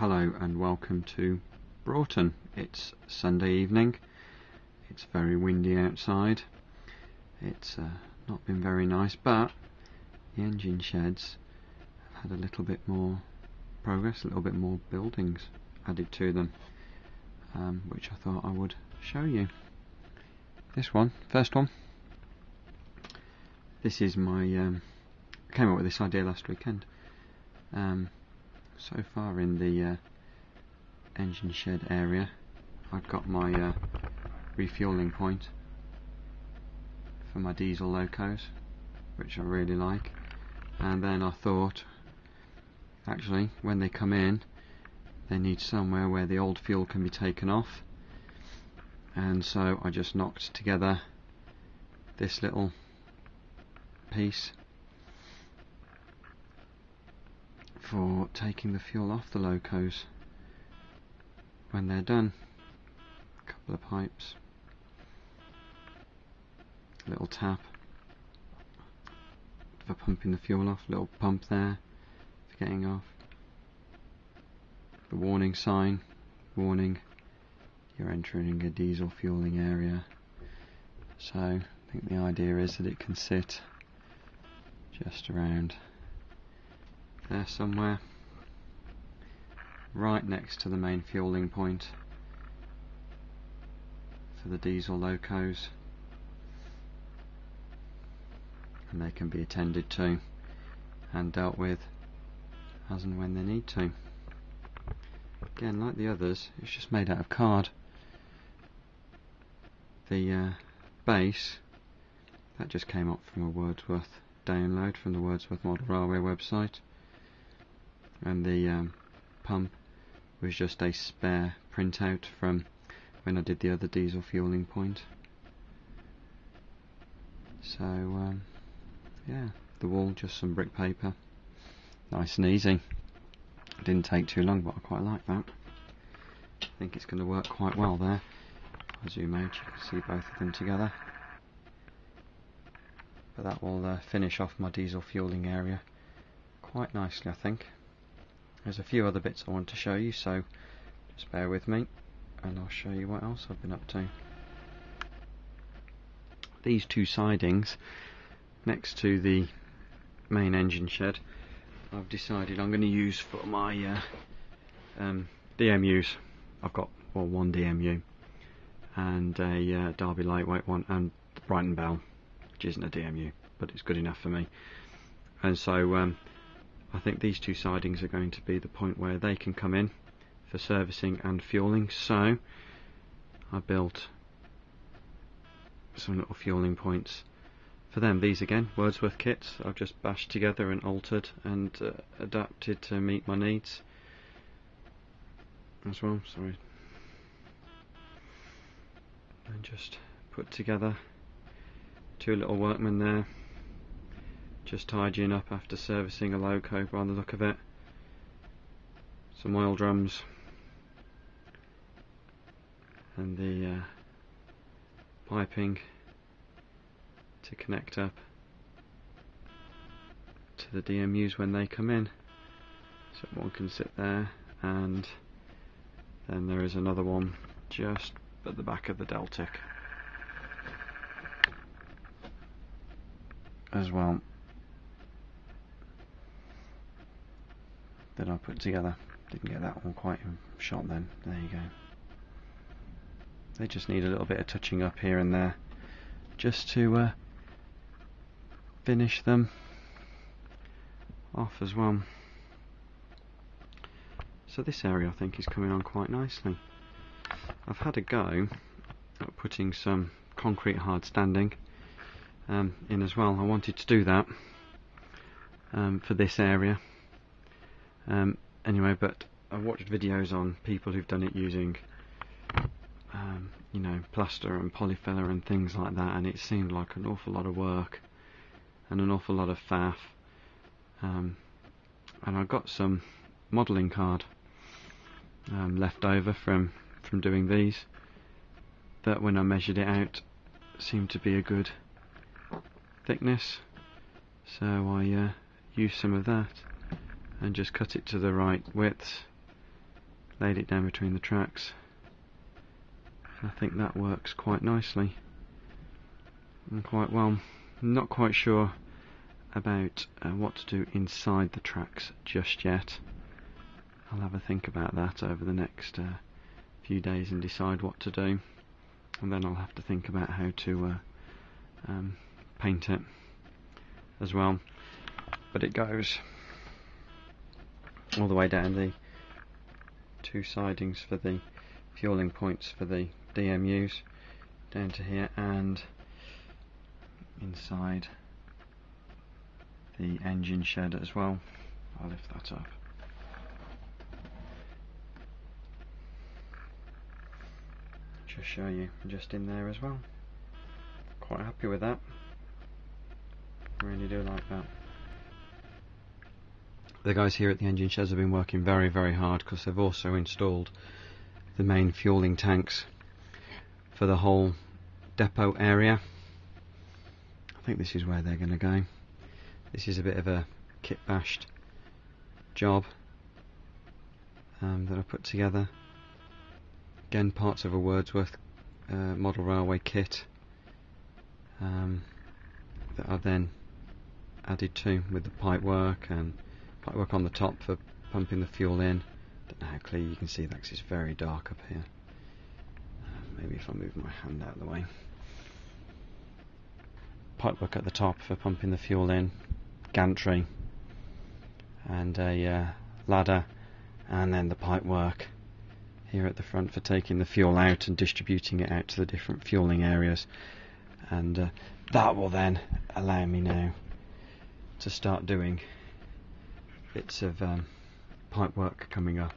Hello and welcome to Broughton. It's Sunday evening. It's very windy outside. It's not been very nice, but the engine sheds have had a little bit more progress, a little bit more buildings added to them, which I thought I would show you. This one, first one. This is my, I came up with this idea last weekend. So far in the engine shed area, I've got my refueling point for my diesel locos, which I really like, and then I thought actually when they come in they need somewhere where the old fuel can be taken off, and so I just knocked together this little piece for taking the fuel off the locos when they're done. A couple of pipes, a little tap for pumping the fuel off, little pump there for getting off, the warning sign, warning you're entering a diesel fueling area. So I think the idea is that it can sit just around there somewhere, right next to the main fueling point for the diesel locos, and they can be attended to and dealt with as and when they need to. Again, like the others, it's just made out of card. The base, that just came up from a Wordsworth download from the Wordsworth Model Railway website, and the pump was just a spare printout from when I did the other diesel fueling point. So yeah, the wall, just some brick paper, nice and easy. It didn't take too long, but I quite like that. I think it's going to work quite well there. If I zoom out, you can see both of them together. But that will finish off my diesel fueling area quite nicely, I think. There's a few other bits I want to show you, so just bear with me and I'll show you what else I've been up to. These two sidings next to the main engine shed, I've decided I'm going to use for my DMUs. I've got one DMU and a Derby lightweight one, and the Broughton Bell, which isn't a DMU but it's good enough for me. And so I think these two sidings are going to be the point where they can come in for servicing and fueling. So I built some little fueling points for them. These again, Wordsworth kits I've just bashed together and altered and adapted to meet my needs as well. Sorry. And just put together two little workmen there, just tidying up after servicing a loco by the look of it. Some oil drums and the piping to connect up to the DMUs when they come in, so one can sit there, and then there is another one just at the back of the Deltic as well that I put together. Didn't get that one quite shot then. There you go. They just need a little bit of touching up here and there just to finish them off as well. So this area I think is coming on quite nicely. I've had a go at putting some concrete hard standing in as well. I wanted to do that for this area anyway, but I watched videos on people who've done it using you know, plaster and polyfiller and things like that, and it seemed like an awful lot of work and an awful lot of faff, and I got some modelling card left over from doing these, that when I measured it out seemed to be a good thickness, so I used some of that and just cut it to the right width laid it down between the tracks. I think that works quite nicely and quite well. I'm not quite sure about what to do inside the tracks just yet. I'll have a think about that over the next few days and decide what to do, and then I'll have to think about how to paint it as well. But it goes all the way down the 2 sidings for the fueling points for the DMUs down to here, and inside the engine shed as well. I'll lift that up. Just show you just in there as well. Quite happy with that. Really do like that. The guys here at the engine sheds have been working very, very hard, because they've also installed the main fueling tanks for the whole depot area. I think this is where they're going to go. This is a bit of a kit-bashed job that I put together. Again, parts of a Wordsworth model railway kit that I've then added to, with the pipe work and pipe work on the top for pumping the fuel in. Don't know how clear you can see that because it's very dark up here. Maybe if I move my hand out of the way. Pipework at the top for pumping the fuel in, gantry, and a ladder, and then the pipework here at the front for taking the fuel out and distributing it out to the different fueling areas. And that will then allow me now to start doing bits of pipework coming up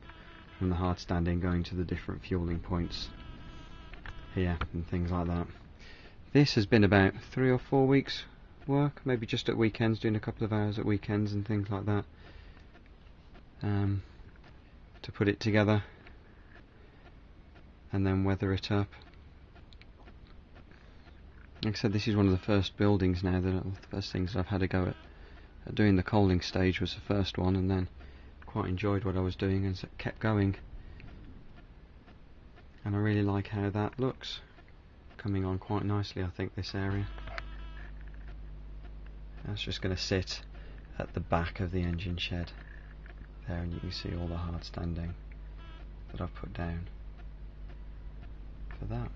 from the hard standing, going to the different fueling points here and things like that. This has been about 3 or 4 weeks work, maybe just at weekends, doing a couple of hours at weekends and things like that, to put it together and then weather it up. Like I said, this is one of the first buildings now, the first things that I've had a go at doing. The coaling stage was the first one, and then quite enjoyed what I was doing and kept going, and I really like how that looks, coming on quite nicely. I think this area, that's just going to sit at the back of the engine shed there, and you can see all the hard standing that I've put down for that.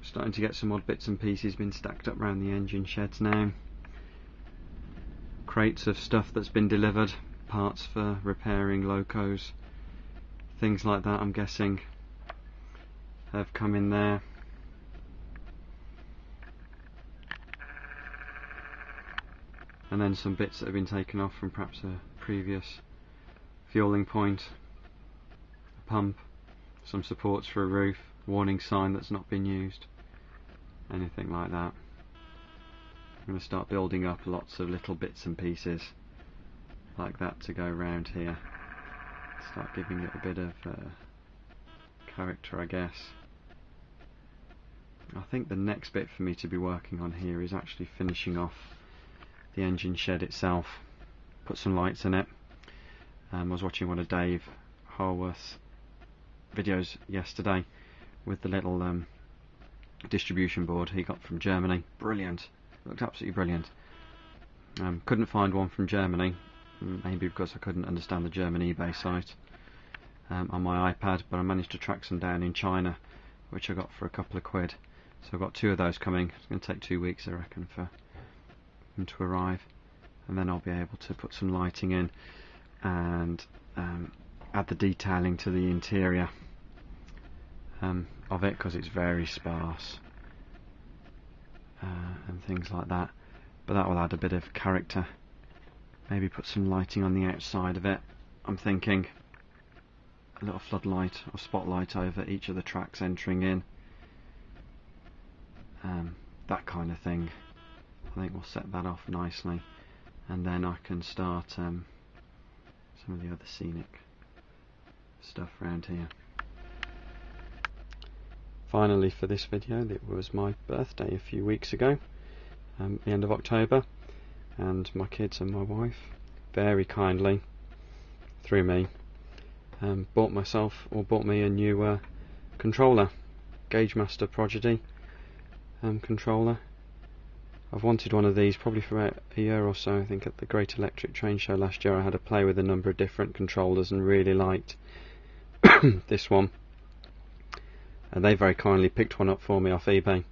Starting to get some odd bits and pieces been stacked up around the engine sheds now. Crates of stuff that's been delivered, parts for repairing locos, things like that, I'm guessing, have come in there. And then some bits that have been taken off from perhaps a previous fueling point, a pump, some supports for a roof, warning sign that's not been used, anything like that. I'm going to start building up lots of little bits and pieces like that to go around here, start giving it a bit of character, I guess. I think the next bit for me to be working on here is actually finishing off the engine shed itself, put some lights in it. I was watching one of Dave Harworth's videos yesterday with the little distribution board he got from Germany. Brilliant, looked absolutely brilliant. Couldn't find one from Germany, maybe because I couldn't understand the German eBay site on my iPad, but I managed to track some down in China, which I got for a couple of quid. So I've got 2 of those coming. It's going to take 2 weeks, I reckon, for them to arrive, and then I'll be able to put some lighting in and add the detailing to the interior of it, because it's very sparse and things like that. But that will add a bit of character. Maybe put some lighting on the outside of it. I'm thinking a little floodlight or spotlight over each of the tracks entering in. That kind of thing. I think we'll set that off nicely, and then I can start some of the other scenic stuff around here. Finally, for this video, it was my birthday a few weeks ago, the end of October, and my kids and my wife very kindly, through me, bought me a new controller, Gauge Master Prodigy controller. I've wanted one of these probably for about a year or so. I think at the Great Electric Train Show last year I had a play with a number of different controllers and really liked this one. And they very kindly picked one up for me off eBay.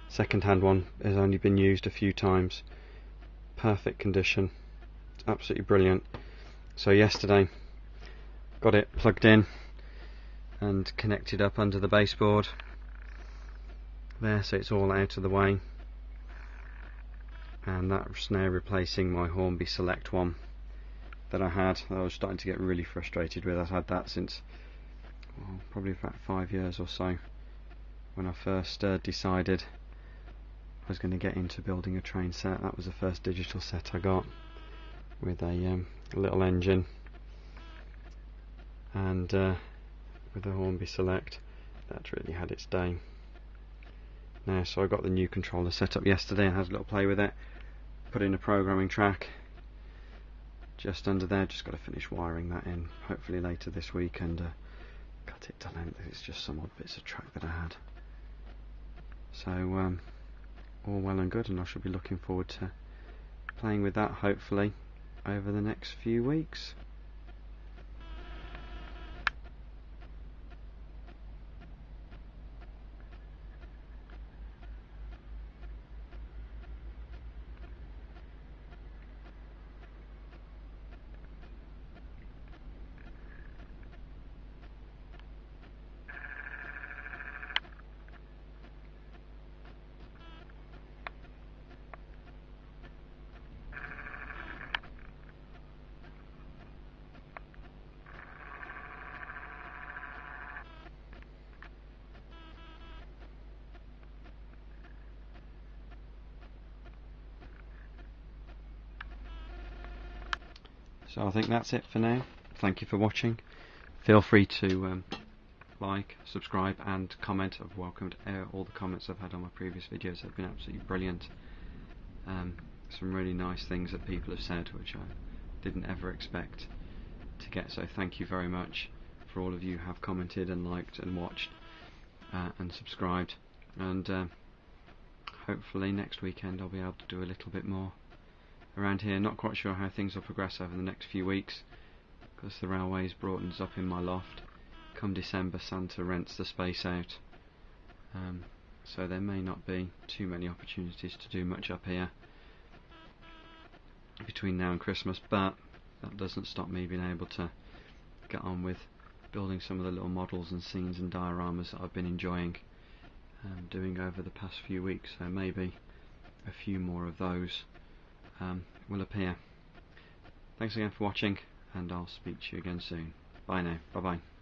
Second-hand one, has only been used a few times. Perfect condition. It's absolutely brilliant. So yesterday got it plugged in and connected up under the baseboard there, so it's all out of the way. And that's now replacing my Hornby Select one that I had. I was starting to get really frustrated with. I've had that since probably about 5 years or so, when I first decided I was going to get into building a train set. That was the first digital set I got, with a little engine and with a Hornby Select. That really had its day. Now, so I got the new controller set up yesterday and had a little play with it. Put in a programming track just under there. Just got to finish wiring that in, hopefully later this week, and cut it to length. It's just some odd bits of track that I had. So all well and good, and I shall be looking forward to playing with that hopefully over the next few weeks. So I think that's it for now. Thank you for watching. Feel free to like, subscribe and comment. I've welcomed all the comments I've had on my previous videos. They've been absolutely brilliant. Some really nice things that people have said, which I didn't ever expect to get. So thank you very much for all of you who have commented and liked and watched and subscribed. And hopefully next weekend I'll be able to do a little bit more around here. Not quite sure how things will progress over the next few weeks, because the railways, Broughton's up in my loft. Come December, Santa rents the space out, so there may not be too many opportunities to do much up here between now and Christmas, but that doesn't stop me being able to get on with building some of the little models and scenes and dioramas that I've been enjoying doing over the past few weeks. So maybe a few more of those will appear. Thanks again for watching, and I'll speak to you again soon. Bye now. Bye bye.